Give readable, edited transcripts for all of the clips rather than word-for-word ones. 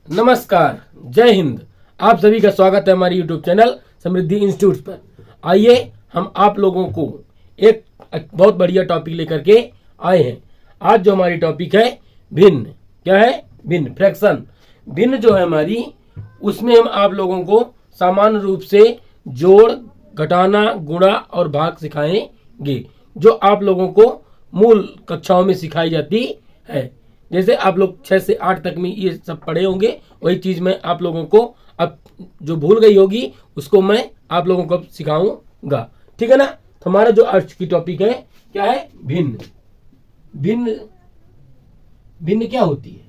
नमस्कार, जय हिंद। आप सभी का स्वागत है हमारी यूट्यूब चैनल समृद्धि इंस्टीट्यूट पर। आइए हम आप लोगों को एक बहुत बढ़िया टॉपिक लेकर के आए हैं। आज जो हमारी टॉपिक है भिन्न। क्या है? भिन्न, फ्रैक्शन। भिन्न जो है हमारी, उसमें हम आप लोगों को सामान्य रूप से जोड़, घटाना, गुणा और भाग सिखाएंगे, जो आप लोगों को मूल कक्षाओं में सिखाई जाती है। जैसे आप लोग 6 से 8 तक में ये सब पढ़े होंगे, वही चीज़ मैं आप लोगों को अब जो भूल गई होगी उसको मैं आप लोगों को सिखाऊंगा। ठीक है ना? तो हमारा जो आज की टॉपिक है क्या है? भिन्न। भिन्न भिन्न क्या होती है?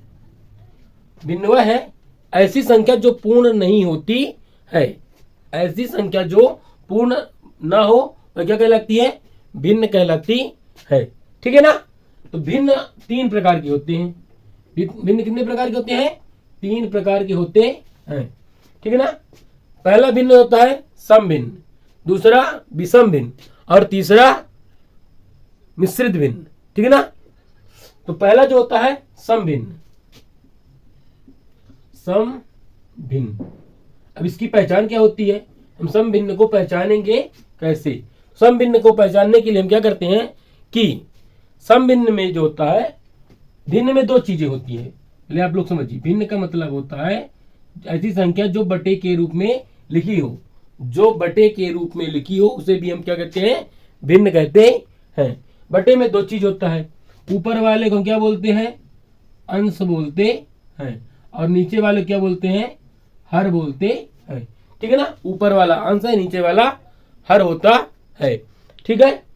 भिन्न वह है ऐसी संख्या जो पूर्ण नहीं होती है। ऐसी संख्या जो पूर्ण ना हो वह क्या कहलाती है? भिन्न कहलाती है। ठीक है ना? तो भिन्न 3 प्रकार के होते हैं। भिन्न कितने प्रकार के होते हैं? 3 प्रकार के होते हैं। ठीक है ना? पहला भिन्न होता है समभिन्न, दूसरा विषम भिन्न और तीसरा मिश्रित भिन्न। ठीक है ना? तो पहला जो होता है समभिन्न। समभिन्न, अब इसकी पहचान क्या होती है? हम समभिन्न को पहचानेंगे कैसे? समभिन्न को पहचानने के लिए हम क्या करते हैं कि समभिन्न में जो होता है, भिन्न में 2 चीजें होती है। पहले आप लोग समझिए, भिन्न का मतलब होता है ऐसी संख्या जो बटे के रूप में लिखी हो। जो बटे के रूप में लिखी हो उसे भी हम क्या कहते हैं? भिन्न कहते हैं। बटे में 2 चीज होता है। ऊपर वाले को हम क्या बोलते हैं? अंश बोलते हैं, और नीचे वाले क्या बोलते हैं? हर बोलते हैं। ठीक है ना? ऊपर वाला अंश है, नीचे वाला हर होता है। ठीक है?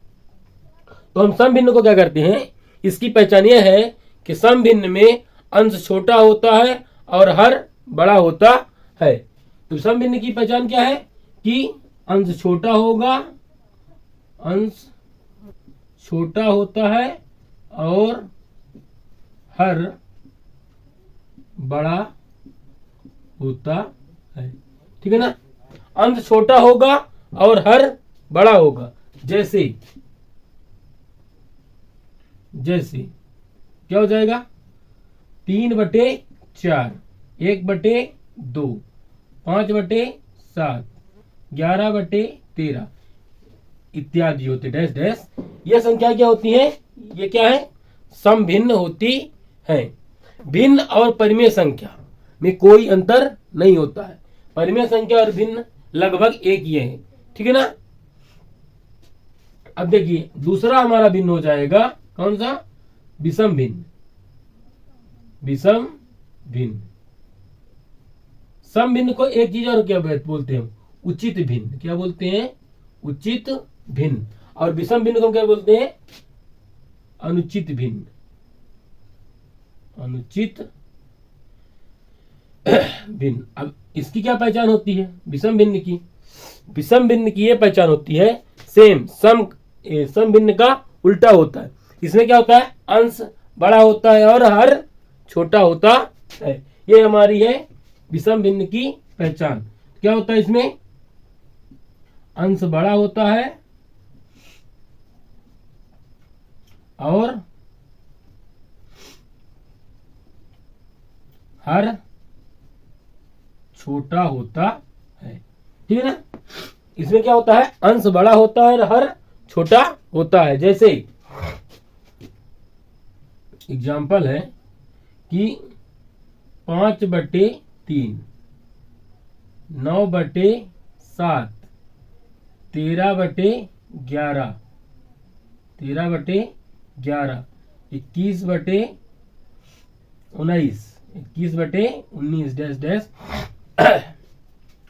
तो हम समभिन्न को क्या करते हैं? इसकी पहचान यह है कि समभिन्न में अंश छोटा होता है और हर बड़ा होता है। तो समभिन्न की पहचान क्या है? कि अंश छोटा होगा, अंश छोटा होता है और हर बड़ा होता है। ठीक है ना? अंश छोटा होगा और हर बड़ा होगा। जैसे क्या हो जाएगा? 3/4, 1/2, 5/7, 11/13 इत्यादि होते डैश डैश। यह संख्या क्या होती है? ये क्या है? समभिन्न होती है। भिन्न और परिमेय संख्या में कोई अंतर नहीं होता है। परिमेय संख्या और भिन्न लगभग एक ही है। ठीक है ना? अब देखिए, दूसरा हमारा भिन्न हो जाएगा कौन सा? विषम भिन्न। विषम भिन्न। सम भिन्न को एक चीज और क्या बोलते हैं? उचित भिन्न। क्या बोलते हैं? उचित भिन्न। और विषम भिन्न को क्या बोलते हैं? अनुचित भिन्न। अनुचित भिन्न। अब इसकी क्या पहचान होती है विषम भिन्न की? विषम भिन्न की यह पहचान होती है सम भिन्न का उल्टा होता है। इसमें क्या होता है? अंश बड़ा होता है और हर छोटा होता है। ये हमारी है विषम भिन्न की पहचान। क्या होता है इसमें? अंश बड़ा होता है और हर छोटा होता है। ठीक है ना? इसमें क्या होता है? अंश बड़ा होता है और हर छोटा होता है। जैसे एग्जाम्पल है कि 5/3, 9/7, 13/11, 13/11, 21/19, 21/19 डैश डैश।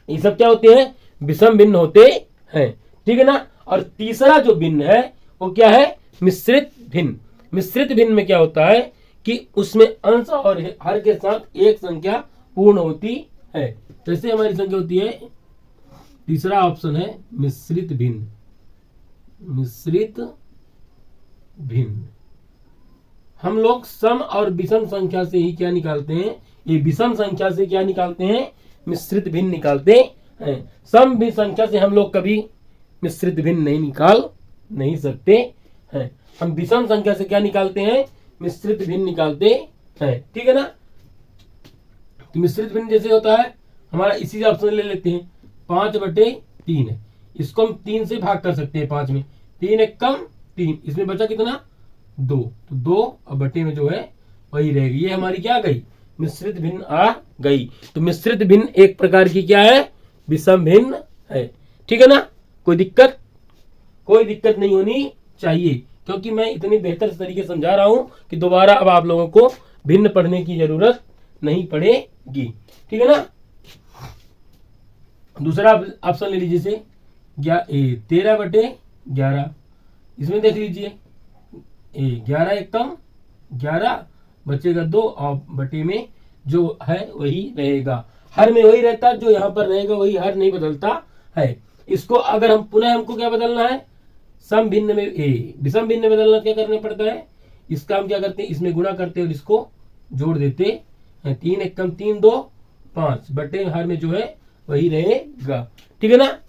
ये सब क्या होते हैं? विषम भिन्न होते हैं। ठीक है ना? और तीसरा जो भिन्न है वो क्या है? मिश्रित भिन्न। मिश्रित भिन्न में क्या होता है कि उसमें अंश और हर के साथ एक संख्या पूर्ण होती है। जैसे हमारी संख्या होती है, तीसरा ऑप्शन है मिश्रित भिन्न। मिश्रित भिन्न। हम लोग सम और विषम संख्या से ही क्या निकालते हैं? ये विषम संख्या से क्या निकालते हैं? मिश्रित भिन्न निकालते हैं। सम भी संख्या से हम लोग कभी मिश्रित भिन्न नहीं निकाल नहीं सकते हैं। हम विषम संख्या से क्या निकालते हैं? मिश्रित भिन्न निकालते हैं। ठीक है ना? तो मिश्रित भिन्न जैसे होता है हमारा, इसी ऑप्शन ले लेते हैं 5/3 है, इसको हम 3 से भाग कर सकते हैं 5 में, 3 एक कम 3, इसमें बचा कितना 2, तो 2 और बटे में जो है वही रहेगी। ये हमारी क्या आ गई, मिश्रित भिन्न आ गई। तो मिश्रित भिन्न एक प्रकार की क्या है, विषम भिन्न है। ठीक है ना, कोई दिक्कत नहीं होनी चाहिए, क्योंकि मैं इतनी बेहतर तरीके से समझा रहा हूं कि दोबारा अब आप लोगों को भिन्न पढ़ने की जरूरत नहीं पड़ेगी। ठीक है ना। दूसरा ऑप्शन ले लीजिए से 13/11, इसमें देख लीजिए 11 एक कम 11, बचेगा 2 और बटे में जो है वही रहेगा। हर में वही रहता है, जो यहाँ पर रहेगा वही हर नहीं बदलता है। इसको अगर हम पुनः हमको क्या बदलना है, सम भिन्न में विषम भिन्न में बदलना, क्या करना पड़ता है, इसका हम क्या करते हैं, इसमें गुणा करते हैं और इसको जोड़ देते हैं। 3 एक कम 3, 2 5, बटे हर में जो है वही रहेगा। ठीक है ना।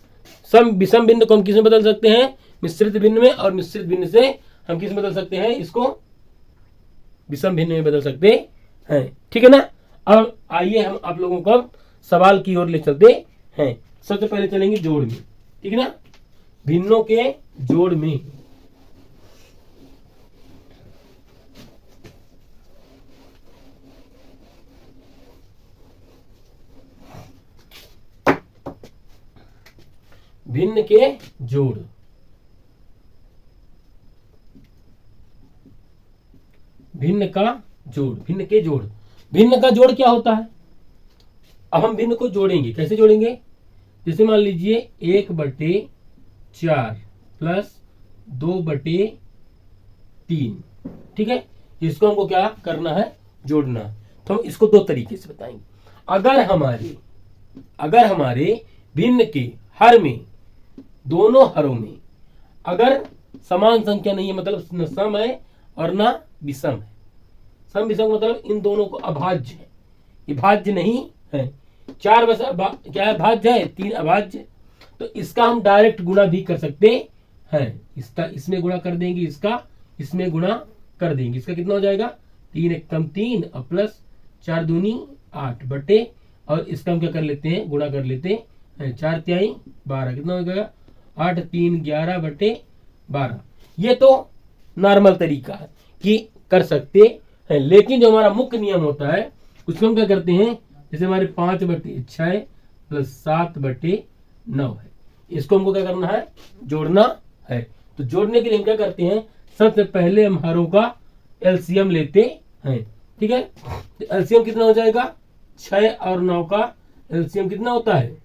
सम विषम भिन्न को हम किस में बदल सकते हैं, मिश्रित भिन्न में, और मिश्रित भिन्न से हम किस में बदल सकते हैं, इसको विषम भिन्न में बदल सकते हैं। ठीक है ना। अब आइए हम आप लोगों को सवाल की ओर ले चलते हैं। सबसे पहले चलेंगे जोड़ में। ठीक है ना, भिन्नों के जोड़ में। भिन्न के जोड़, भिन्न का जोड़, भिन्न के जोड़। भिन्न का जोड़ क्या होता है, अब हम भिन्न को जोड़ेंगे, कैसे जोड़ेंगे, जैसे मान लीजिए 1/4 प्लस 2/3। ठीक है, इसको हमको क्या करना है, जोड़ना। तो हम इसको दो तरीके से बताएंगे। अगर हमारे भिन्न के हर में, दोनों हरों में अगर समान संख्या नहीं है, मतलब न सम है और न विषम है। सम विषम मतलब इन दोनों को अभाज्य है, ये भाज्य नहीं है। 4 बस क्या है, भाज्य है, 3 अभाज्य। तो इसका हम डायरेक्ट गुणा भी कर सकते हैं, इसका इसमें गुणा कर देंगे, इसका इसमें गुणा कर देंगे। इसका कितना हो जाएगा, 3 एक कम 3 और प्लस 4 दूनी 8 बटे, और इसका हम क्या कर लेते हैं, गुणा कर लेते हैं, 4 तिहाई 12, कितना हो जाएगा 8 3 11 बटे 12। ये तो नॉर्मल तरीका है कि कर सकते हैं, लेकिन जो हमारा मुख्य नियम होता है उसको हम क्या करते हैं, जैसे हमारे 5/6 प्लस 7/9 है, इसको हमको क्या करना है, जोड़ना है। तो जोड़ने के लिए हम क्या करते हैं, सबसे पहले हम हरों का एलसीएम लेते हैं। ठीक है, तो एलसीएम कितना हो जाएगा, 6 और 9 का एलसीएम कितना होता है,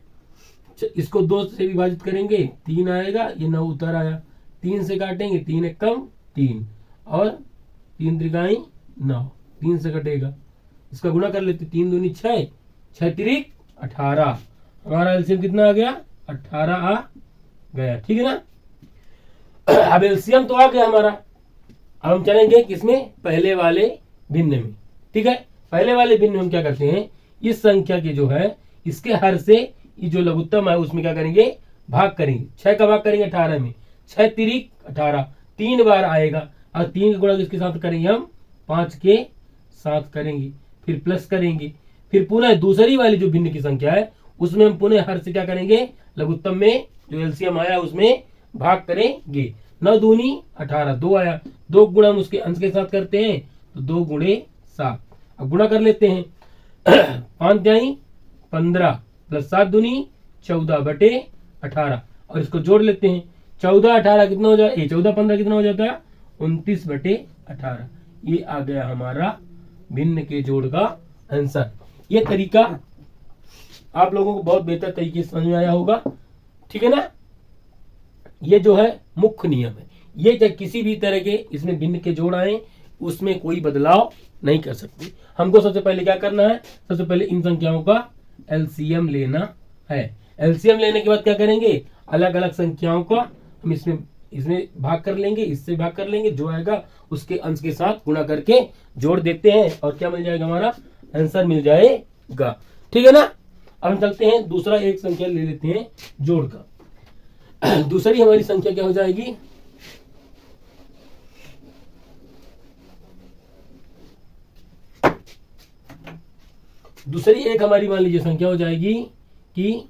इसको 2 से विभाजित करेंगे 3 आएगा, ये 9 उतर आया, 3 से काटेंगे, 3 एक कम 3 और 3 त्रिकाई 9, 3 से कटेगा, इसका गुणा कर लेते, 3 दूनी 6, 6 तिरिक 18, हमारा एलसीएम कितना आ गया, 18 आ गया। ठीक है ना। अब एलसीएम तो आ गया हमारा, अब हम चलेंगे किसमें, पहले वाले भिन्न में। ठीक है, पहले वाले भिन्न में हम क्या करते हैं, इस संख्या के जो है इसके हर से ये जो लघुत्तम है उसमें क्या करेंगे, भाग करेंगे। 6 का भाग करेंगे 18 में, 6 तिरिक 18 3 बार आएगा, और 3 का गुणा किसके साथ करेंगे, हम 5 के साथ करेंगे, फिर प्लस करेंगे, फिर पुनः दूसरी वाली जो भिन्न की संख्या है उसमें हम पुनः हर से क्या करेंगे, लघुत्तम में जो एलसीएम आया उसमें भाग करेंगे। 9 दूनी 18, 2 आया, 2 गुणा हम उसके अंश के साथ करते हैं, तो 2 गुणे 7, अब गुणा कर लेते हैं 5 तिहाई 15 प्लस 7 दूनी 14 बटे 18, और इसको जोड़ लेते हैं, 14 18 कितना हो जाए, 14 15 कितना हो जाता है, 29 बटे 18। ये आ गया हमारा भिन्न के जोड़ का आंसर। ये तरीका आप लोगों को बहुत बेहतर तरीके से समझ में आया होगा। ठीक है ना। ये जो है मुख्य नियम है, ये जब किसी भी तरह के इसमें भिन्न के जोड़ आए उसमें कोई बदलाव नहीं कर सकते। हमको सबसे पहले क्या करना है, सबसे पहले इन संख्याओं का एलसीएम लेना है। एलसीएम लेने के बाद क्या करेंगे, अलग अलग संख्याओं का हम इसमें भाग कर लेंगे, इससे भाग कर लेंगे, जो आएगा उसके अंश के साथ गुणा करके जोड़ देते हैं, और क्या मिल जाएगा, हमारा आंसर मिल जाएगा। ठीक है ना। अब हम चलते हैं दूसरा एक संख्या ले लेते हैं जोड़ का। दूसरी हमारी संख्या क्या हो जाएगी, दूसरी एक हमारी मान लीजिए संख्या हो जाएगी कि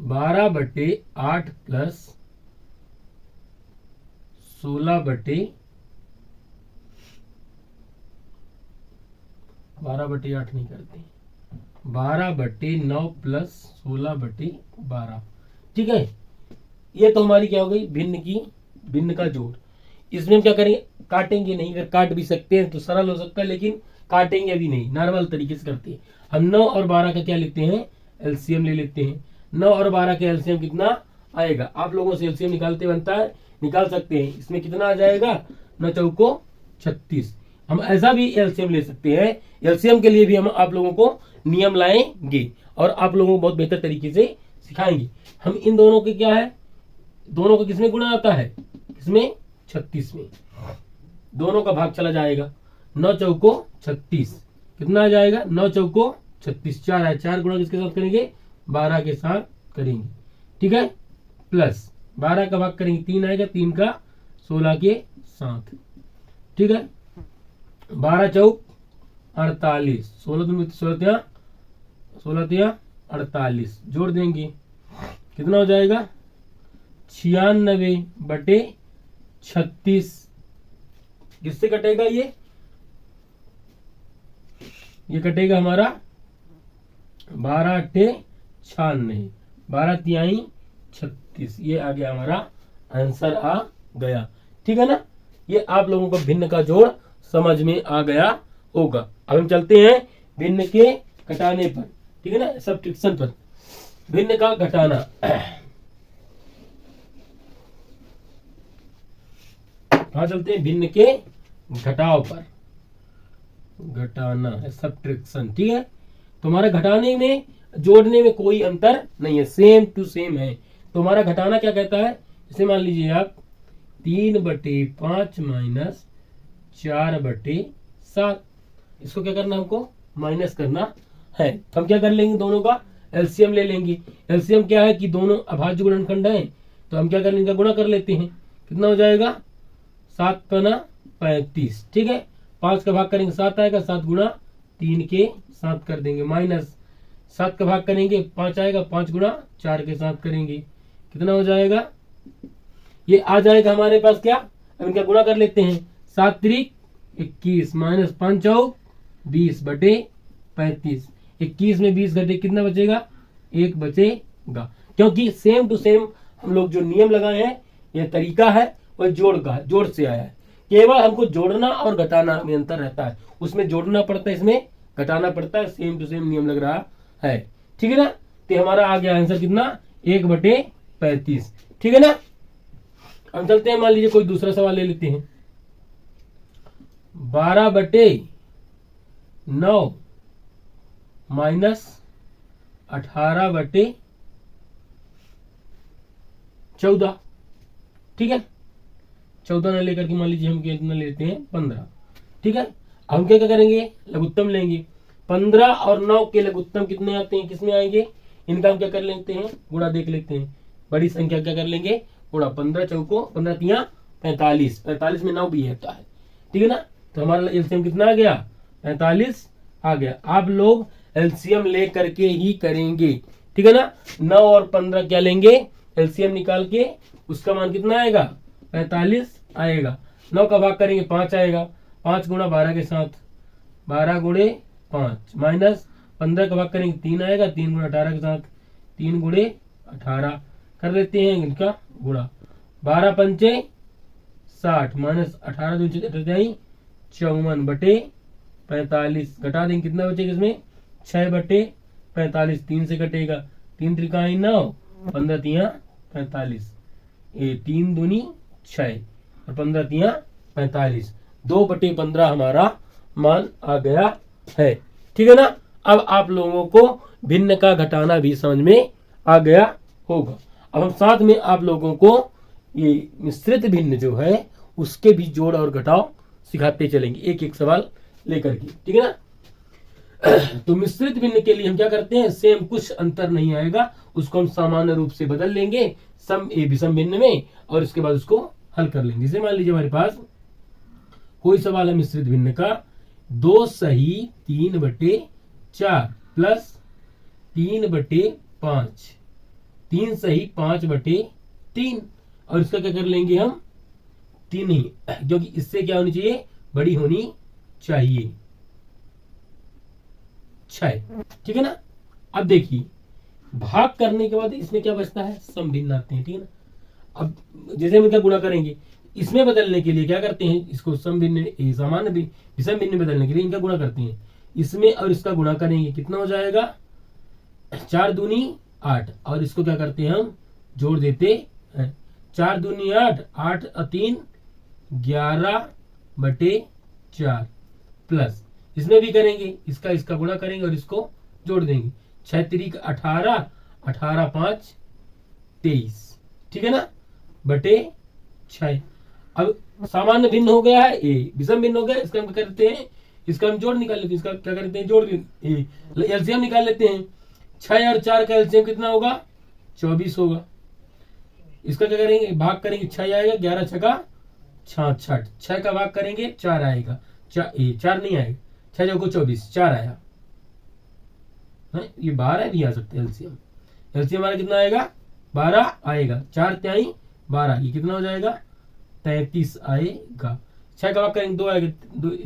12/8 प्लस 12/8 नहीं करते, 12/9 प्लस 16/12। ठीक है, ये तो हमारी क्या हो गई भिन्न का जोड़। इसमें हम क्या करेंगे, काटेंगे नहीं, अगर काट भी सकते हैं तो सरल हो सकता है, लेकिन काटेंगे भी नहीं, नॉर्मल तरीके से करते हैं। हम 9 और 12 का क्या लेते हैं, एलसीएम ले लेते हैं। 9 और 12 का एलसीएम कितना आएगा, आप लोगों से एलसीएम निकालते बनता है, निकाल सकते हैं। इसमें कितना आ जाएगा, 9 चौको 36। हम ऐसा भी एलसीएम ले सकते हैं, एलसीएम के लिए भी हम आप लोगों को नियम लाएंगे और आप लोगों को बहुत बेहतर तरीके से सिखाएंगे। हम इन दोनों के क्या है, दोनों को किसमें गुणा आता है, किसमें, 36 में। दोनों का भाग चला जाएगा, 9 चौको 36 कितना आ जाएगा, 9 चौको 36, 4 है, 4 गुणा किसके साथ करेंगे, 12 के साथ करेंगे। ठीक है, प्लस 12 का भाग करेंगे 3 आएगा, 3 का 16 के साथ। ठीक है, 12 चौक 48, 16 48 जोड़ देंगे, कितना हो जाएगा, 96/36। किससे कटेगा ये कटेगा हमारा 12 8 96, 12 तिहाई 36। ये आ गया हमारा आंसर आ गया। ठीक है ना, ये आप लोगों को भिन्न का जोड़ समझ में आ गया होगा। अब हम चलते हैं भिन्न के घटाने पर। ठीक है ना, सब्ट्रैक्शन पर, भिन्न का घटाना। कहाँ चलते हैं, भिन्न के घटाव पर, घटाना है सब्ट्रैक्शन। ठीक है, तुम्हारा घटाने में जोड़ने में कोई अंतर नहीं है, सेम टू सेम है। तुम्हारा घटाना क्या कहता है, जैसे मान लीजिए आप 3/5 माइनस 4/7, इसको क्या करना, हमको माइनस करना है। तो हम क्या कर लेंगे, दोनों का एलसीएम ले लेंगे। एलसीएम क्या है कि दोनों अभाज्य गुणनखंड है, तो हम क्या कर लेंगे, गुणा कर लेते हैं। कितना हो जाएगा, 7 पना 35। ठीक है, 5 का भाग करेंगे 7 आएगा, 7 गुणा 3 के 7 कर देंगे, माइनस 7 का भाग करेंगे 5 आएगा, 5 गुणा 4 के 7 करेंगे, कितना हो जाएगा, ये आ जाएगा हमारे पास क्या, अब इनका गुणा कर लेते हैं। 7 त्रिक 21 माइनस 5 चौक 20/35। 21 में 20 घटे कितना बचेगा, 1 बचेगा। क्योंकि सेम टू सेम हम लोग जो नियम लगाए हैं, यह तरीका है वह जोड़ का है, जोड़ से आया है। केवल हमको जोड़ना और घटाना में अंतर रहता है, उसमें जोड़ना पड़ता है, इसमें घटाना पड़ता है, सेम टू सेम नियम लग रहा है। ठीक है ना, तो हमारा आ गया आंसर कितना, 1/35। ठीक है ना, हम चलते हैं, मान लीजिए कोई दूसरा सवाल ले लेते हैं। 12/9 माइनस 18/14। ठीक है, 14 न लेकर के मान लीजिए हम कितना लेते हैं, 15। ठीक है, हम क्या करेंगे, लघुत्तम लेंगे। 15 और 9 के लघुत्तम कितने आते हैं, किसमें आएंगे, इनका हम क्या कर लेते हैं, गुणा देख लेते हैं। बड़ी संख्या क्या कर लेंगे, गुणा। 15 चौको 15 तिया 45, 45 में 9 भी होता है। ठीक है ना, तो हमारा एलसीएम कितना आ गया, 45 आ गया। आप लोग एलसीएम ले करके ही करेंगे। ठीक है ना, 9 और 15 क्या लेंगे, एलसीएम निकाल के उसका मान कितना आएगा, 45 आएगा। 9 का भाग करेंगे 5 आएगा, 5 गुणा 12 के साथ, 12 गुणे 5 माइनस 15 का भाग करेंगे 3 आएगा, 3 गुणा 18 के साथ, 3 गुणे 18 कर लेते हैं इनका गुणा। 12 पंचे 60 माइनस 18 दूनी 54/45 घटा देंगे, कितना बचेगा इसमें, 6/45। 3 से कटेगा, 3 त्रिकाई 9, 15 तिया 45, ये 3 दूनी 6 और 15 तिया 45, 2/15 हमारा मान आ गया है। ठीक है ना, अब आप लोगों को भिन्न का घटाना भी समझ में आ गया होगा। अब हम साथ में आप लोगों को ये मिश्रित भिन्न जो है उसके भी जोड़ और घटाव सिखाते चलेंगे, एक एक सवाल लेकर के। ठीक है ना, तो मिश्रित भिन्न के लिए हम क्या करते हैं, सेम कुछ अंतर नहीं आएगा, उसको हम सामान्य रूप से बदल लेंगे सम ए विषम भिन्न में, और इसके बाद उसको हल कर लेंगे। जैसे मान लीजिए हमारे पास कोई सवाल है मिश्रित भिन्न का, 2 सही 3/4 प्लस 3/5, 3 सही 5/3। और इसका क्या कर लेंगे हम 3 ही, क्योंकि इससे क्या होनी चाहिए, बड़ी होनी चाहिए 6। ठीक है ना। अब देखिए भाग करने के बाद इसमें क्या बचता है, सम भिन्न आते हैं। ठीक है ना। अब जैसे हम क्या गुणा करेंगे, इसमें बदलने के लिए क्या करते हैं, इसको सम भिन्न सामान्य विषम भिन्न में बदलने के लिए इनका गुणा करते हैं। इसमें और इसका गुणा करेंगे, कितना हो जाएगा 4 दूनी 8। और इसको क्या करते हैं हम जोड़ देते हैं, 4 दूनी 8, 8 और 3 11/4 प्लस इसमें भी करेंगे, इसका गुणा करेंगे और इसको जोड़ देंगे, 6 3 18, 18 5 23। ठीक है ना, बटे 6। अब सामान्य भिन्न हो गया है, ए विषम भिन्न हो गया, इसका हम करते हैं, इसका हम जोड़ निकाल लेते हैं, इसका क्या करते हैं जोड़ एलसीएम निकाल लेते हैं। 6 और 4 का एलसीएम कितना होगा 24 होगा। इसका क्या करेंगे, भाग करेंगे, 6 आएगा, 11 छका 66, 6 का भाग करेंगे 4 आएगा, 4 नहीं आएगा, 6 जो को 24, 4 आया है? ये 12 भी आ सकते हैं एलसीएम। एलसीएम हमारा कितना आएगा 12 आएगा, 4 त्याई 12, ये कितना हो जाएगा 33 आएगा। 6 का भाग करेंगे 2 आएगा,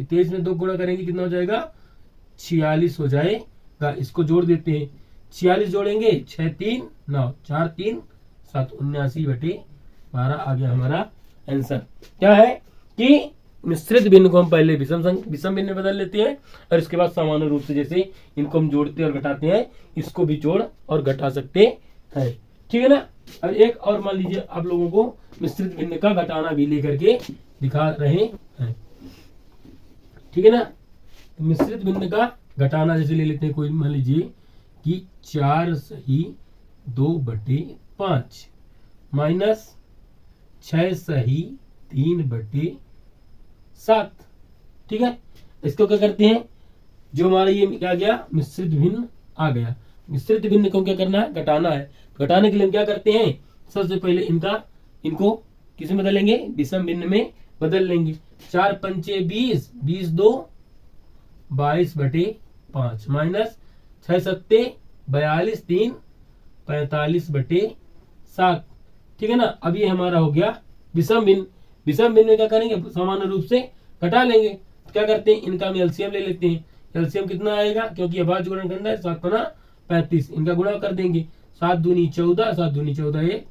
23 में 2 गुणा करेंगे कितना हो जाएगा 46 हो जाएगा। इसको जोड़ देते हैं, 46 जोड़ेंगे 6 3 9, 4 3 7, 79/12 आ गया हमारा आंसर। क्या है कि मिश्रित भिन्न को हम पहले विषम भिन्न में बदल लेते हैं और इसके बाद सामान्य रूप से जैसे इनको हम जोड़ते और घटाते हैं, इसको भी जोड़ और घटा सकते हैं। ठीक है ना। अब एक और मान लीजिए आप लोगों को मिश्रित भिन्न का घटाना भी लेकर के दिखा रहे हैं। ठीक है ना। तो मिश्रित भिन्न का घटाना जैसे ले लेते हैं, कोई मान लीजिए कि 4 सही 2/5 माइनस 6 सही 3/7। ठीक है। इसको क्या करते हैं, जो हमारा ये क्या गया मिश्रित भिन्न आ गया, मिश्रित भिन्न को क्या करना है घटाना है। घटाने के लिए हम क्या करते हैं, सबसे पहले इनको किस में बदलेंगे, विषम भिन्न में बदल लेंगे। 4 पंचे 20, 20 2 22/5 माइनस 6 सत्ते 42, 3 45/7। ठीक है ना। अब ये हमारा हो गया विषम भिन्न। विषम भिन्न में क्या करेंगे, सामान्य रूप से घटा लेंगे। तो क्या करते हैं, इनका हम एलसीएम ले लेते हैं। एलसीएम कितना आएगा, क्योंकि अभाज्य गुणन करना है, 7 गुना 35, इनका गुणा कर देंगे, 7 दूनी 14, 7 दूनी 14 1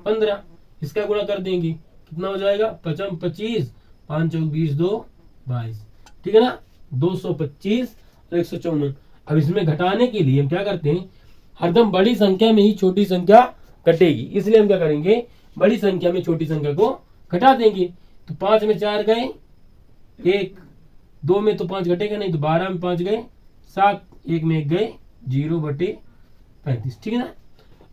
15। इसका गुणा कर देंगे, कितना हो जाएगा 5 25, 5 चौक 20 2 22। ठीक है ना, 225 और 154। अब इसमें घटाने के लिए हम क्या करते हैं, हरदम बड़ी संख्या में ही छोटी संख्या घटेगी, इसलिए हम क्या करेंगे, बड़ी संख्या में छोटी संख्या को घटा देंगे। तो 5 में 4 गए 1, 2 में तो 5 घटेगा नहीं, तो 12 में 5 गए 7, 1 में 1 गए 0/35। ठीक है ना।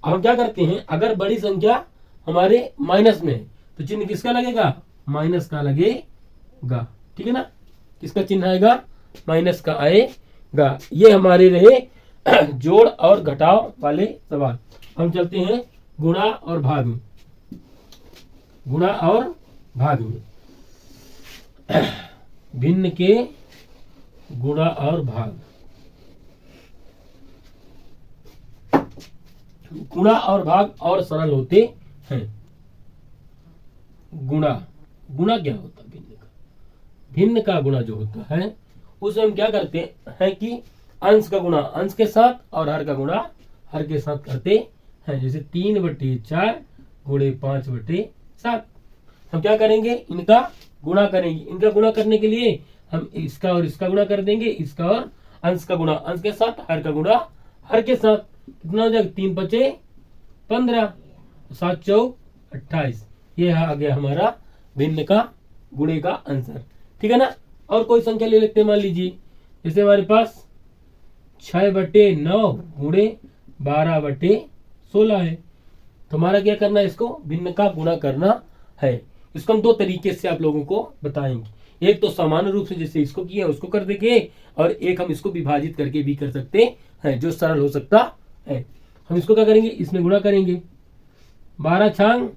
अब हम क्या करते हैं, अगर बड़ी संख्या हमारे माइनस में है तो चिन्ह किसका लगेगा, माइनस का लगेगा। ठीक है ना, किसका चिन्ह आएगा, माइनस का आएगा। ये हमारे रहे जोड़ और घटाव वाले सवाल। हम चलते हैं गुणा और भाग में। गुणा और भाग में भिन्न के गुणा और भाग। गुणा और भाग और सरल होते हैं। गुणा क्या होता है, भिन्न का गुणा जो होता है उसे हम क्या करते हैं कि अंश का गुणा अंश के साथ और हर का गुणा हर के साथ करते हैं। जैसे 3/4 गुणे 5/7। हम क्या करेंगे, इनका गुणा करेंगे। इनका गुणा करने के लिए हम इसका और इसका गुणा कर देंगे, इसका और अंश का गुणा अंश के साथ, हर का गुणा हर के साथ। कितना हो जाएगा, 3 5 15, 7 चौक 28। ये आ गया हमारा भिन्न का गुणे का आंसर। ठीक है ना। और कोई संख्या ले लेते हैं, मान लीजिए जैसे हमारे पास 6/9 गुणे 12/16 है। तो हमारा क्या करना है, इसको भिन्न का गुणा करना है। इसको हम 2 तरीके से आप लोगों को बताएंगे। एक तो सामान्य रूप से जैसे इसको किया उसको कर देंगे, और एक हम इसको विभाजित करके भी कर सकते हैं, जो सरल हो सकता है। हम इसको क्या करेंगे, इसमें गुणा करेंगे। 12 छांग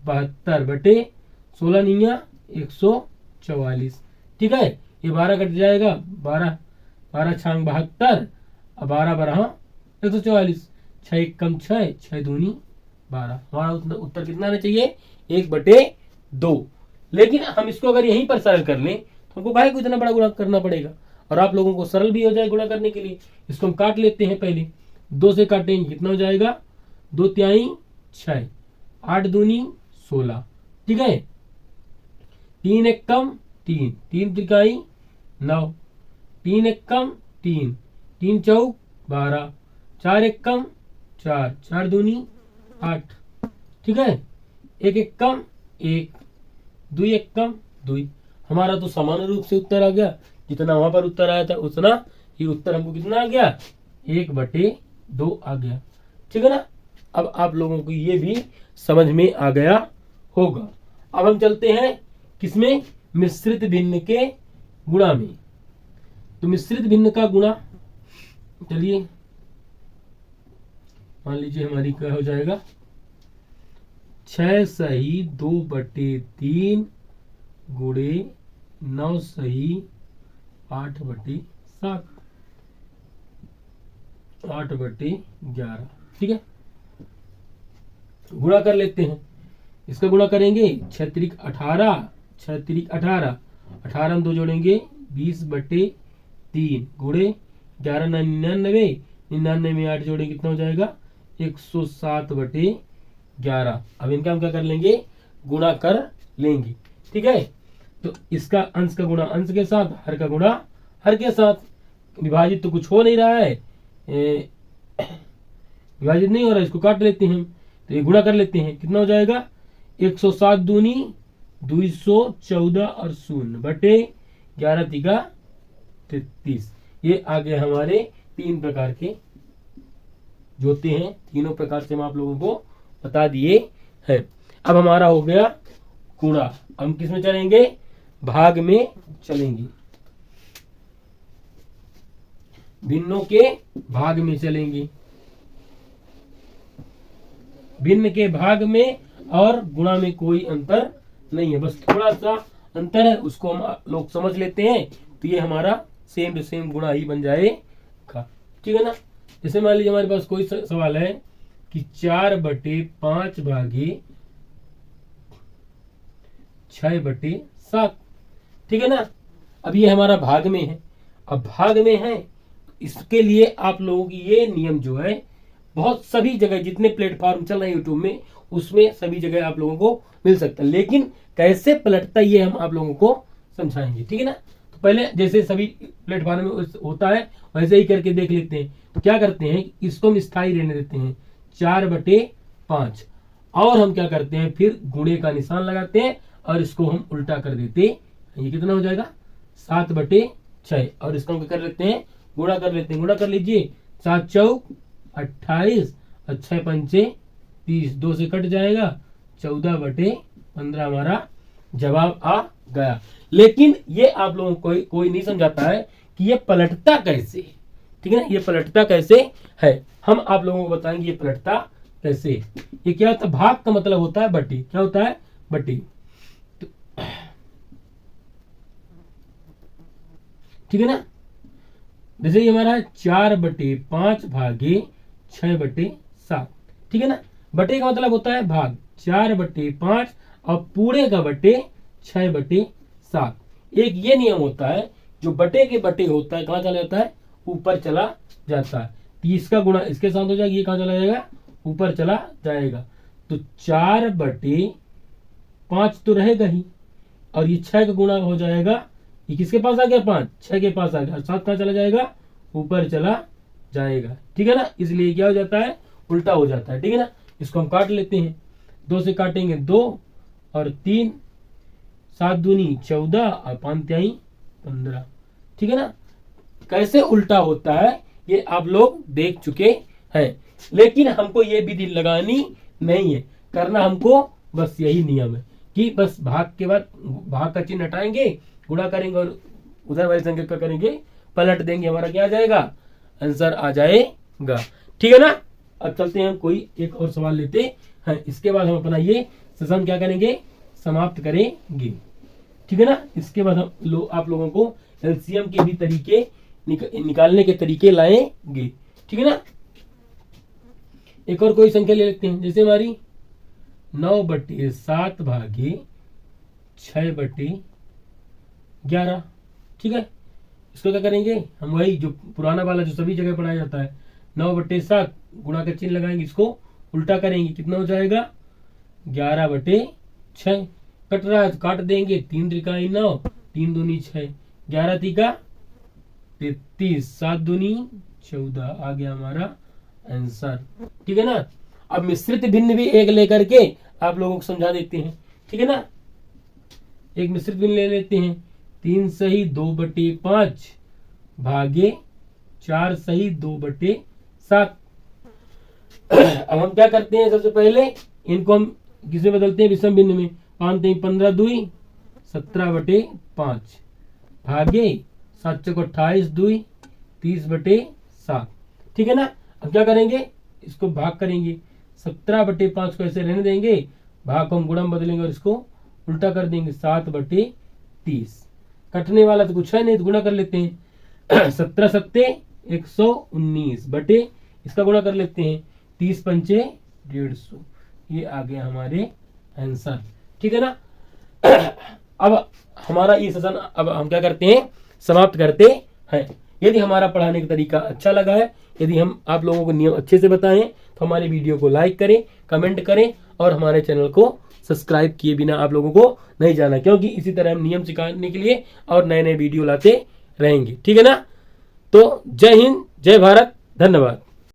72/16 निया 144। ठीक है, ये 12 कट जाएगा, 12 12 छांग 72 और 12 12 144, 6 एक कम 6, 6 दूनी 12। हमारा उत्तर कितना आना चाहिए? 1/2। लेकिन हम इसको अगर यहीं पर सरल कर लें तो हमको काहे को इतना बड़ा गुणा करना पड़ेगा, और आप लोगों को सरल भी हो जाए गुणा करने के लिए। इसको हम काट लेते हैं, पहले 2 से काटेंगे, कितना हो जाएगा? 2 तिहाई 6, 8 दूनी 16, ठीक है। 3 एक कम 3, 3 तिहाई 9, 3 एक कम 3, 3 चौक 12, 4 एक कम 4, 4 दूनी 8, ठीक है। 1 एक कम 1, 2 एक कम 2। हमारा तो समान रूप से उत्तर आ गया, जितना वहां पर उत्तर आया था उतना ही उत्तर हमको कितना आ गया? 1/2 आ गया, ठीक है ना। अब आप लोगों को ये भी समझ में आ गया होगा। अब हम चलते हैं किसमें? मिश्रित भिन्न के गुणा में। तो मिश्रित भिन्न का गुणा, चलिए मान लीजिए हमारी क्या हो जाएगा? 6 सही 2/3 गुणे 9 सही 8/7, 8/11, ठीक है। गुणा कर लेते हैं, इसका गुणा करेंगे 6 त्रिक 18, 6 त्रिक 18, 18 में 2 जोड़ेंगे 20/3 गुणे 11 99, 99 में 8 जोड़ेंगे कितना हो जाएगा? 107/11। अब इनका हम क्या कर लेंगे? गुणा कर लेंगे, ठीक है। तो इसका अंश का गुणा अंश के साथ, हर का गुणा हर के साथ। विभाजित तो कुछ हो नहीं रहा है, विभाजित नहीं हो रहा है, इसको काट लेते हैं हम। तो ये गुणा कर लेते हैं, कितना हो जाएगा? 107 दूनी 214 और 0 बटे 11 तिगा 33। ये आगे हमारे 3 प्रकार के जो होते हैं, तीनों प्रकार से हम आप लोगों को बता दिए हैं। अब हमारा हो गया गुणा। हम किस में चलेंगे? भाग में चलेंगे, भिन्नों के भाग में चलेंगे। भिन्न के भाग में और गुणा में कोई अंतर नहीं है, बस थोड़ा सा अंतर है, उसको हम लोग समझ लेते हैं तो ये हमारा सेम टू सेम गुणा ही बन जाएगा, ठीक है ना। जैसे मान लीजिए हमारे पास कोई सवाल है कि 4/5 भागे 6/7, ठीक है ना। अब ये हमारा भाग में है, अब भाग में है इसके लिए आप लोगों की ये नियम जो है बहुत सभी जगह जितने प्लेटफॉर्म चल रहे हैं यूट्यूब में उसमें सभी जगह आप लोगों को मिल सकता है, लेकिन कैसे पलटता ये हम आप लोगों को समझाएंगे, ठीक है ना। तो पहले जैसे सभी प्लेटफॉर्म में होता है वैसे ही करके देख लेते हैं। तो क्या करते हैं, इसको हम स्थायी रहने देते हैं 4/5, और हम क्या करते हैं फिर गुणे का निशान लगाते हैं और इसको हम उल्टा कर देते हैं। ये कितना हो जाएगा? 7/6, और इसको हम क्या कर लेते हैं? गुणा कर लेते हैं। गुणा कर लीजिए, 7 चौक 28 और 6 पंचे 30, 2 से कट जाएगा, 14/15 हमारा जवाब आ गया। लेकिन ये आप लोगों को कोई नहीं समझाता है कि ये पलटता कैसे, ठीक है ना। ये पलटता कैसे है हम आप लोगों को बताएंगे। ये पलटता कैसे, ये क्या होता है? भाग का मतलब होता है बटी। क्या होता है? बटी, ठीक है ना। जैसे ये हमारा 4/5 भागे 6/7, ठीक है ना। बटे का मतलब होता है भाग, 4/5 और पूरे का बटे 6/7। एक ये नियम होता है जो बटे के बटे होता है कहाँ चला जाता है? ऊपर चला जाता है। 30 का गुणा इसके साथ हो जाएगा, ये कहाँ चला जाएगा? ऊपर चला जाएगा। तो 4/5 तो रहेगा ही, और ये 6 का गुणा हो जाएगा, ये किसके पास आ गया? 5, 6 के पास आ गया, 7 कहाँ चला जाएगा? ऊपर चला जाएगा, ठीक है ना। इसलिए क्या हो जाता है? उल्टा हो जाता है, ठीक है ना। इसको हम काट लेते हैं, 2 से काटेंगे 2 और 3, 7 दूनी 14 और 5 तिहाई 15, ठीक है ना। कैसे उल्टा होता है ये आप लोग देख चुके हैं, लेकिन हमको ये विधि लगानी नहीं है, करना हमको बस यही नियम है कि बस भाग के बाद भाग का चिन्ह हटाएंगे, गुणा करेंगे और उधर वाली संख्या का करेंगे पलट देंगे, हमारा क्या आ जाएगा? आंसर आ जाएगा, ठीक है ना। अब चलते हैं हम कोई एक और सवाल लेते हैं, इसके बाद हम अपना ये सेशन क्या करेंगे? समाप्त करेंगे, ठीक है ना। इसके बाद हम आप लोगों को एलसीएम के भी तरीके निकालने के तरीके लाएंगे। ठीक है ना। एक और कोई संख्या ले लेते हैं, जैसे हमारी 9/7 भागे 6/11। ठीक है, इसको क्या करेंगे हम, वही जो पुराना वाला जो सभी जगह पढ़ाया जाता है, 9/7 गुणा का चिन्ह लगाएंगे, इसको उल्टा करेंगे, कितना हो जाएगा 11/6। कट रहा है तो काट देंगे, 3 त्रिकाई 9, 3 दूनी 6, 11 तीका 33, 7 दूनी 14 आ गया हमारा आंसर। ठीक है ना। अब मिश्रित भिन्न भी एक लेकर के आप लोगों को समझा देते हैं। ठीक है ना। एक मिश्रित भिन्न ले लेते हैं, 3 सही 2/5 भागे 4 सही 2/7। अब हम क्या करते हैं, सबसे पहले इनको हम किसमें बदलते हैं, विषम भिन्न में। 5 3 15 2 17/5 भागे 7 चौक 28 2 30/7। ठीक है ना। अब क्या करेंगे, इसको भाग करेंगे, 17/5 को ऐसे रहने देंगे, भाग को हम गुणा में बदलेंगे और इसको उल्टा कर देंगे, 7/30। कटने वाला तो कुछ है नहीं तो गुणा कर लेते हैं, 17 सत्ते 119 बटे इसका गुणा कर लेते हैं, 30 पंचे 150। ये आ गया हमारे आंसर। ठीक है ना। अब हमारा ये सेशन अब हम क्या करते हैं, समाप्त करते हैं। यदि हमारा पढ़ाने का तरीका अच्छा लगा है, यदि हम आप लोगों को नियम अच्छे से बताएं, तो हमारे वीडियो को लाइक करें, कमेंट करें और हमारे चैनल को सब्सक्राइब किए बिना आप लोगों को नहीं जाना, क्योंकि इसी तरह हम नियम सिखाने के लिए और नए नए वीडियो लाते रहेंगे। ठीक है ना। तो जय हिंद, जय भारत, धन्यवाद।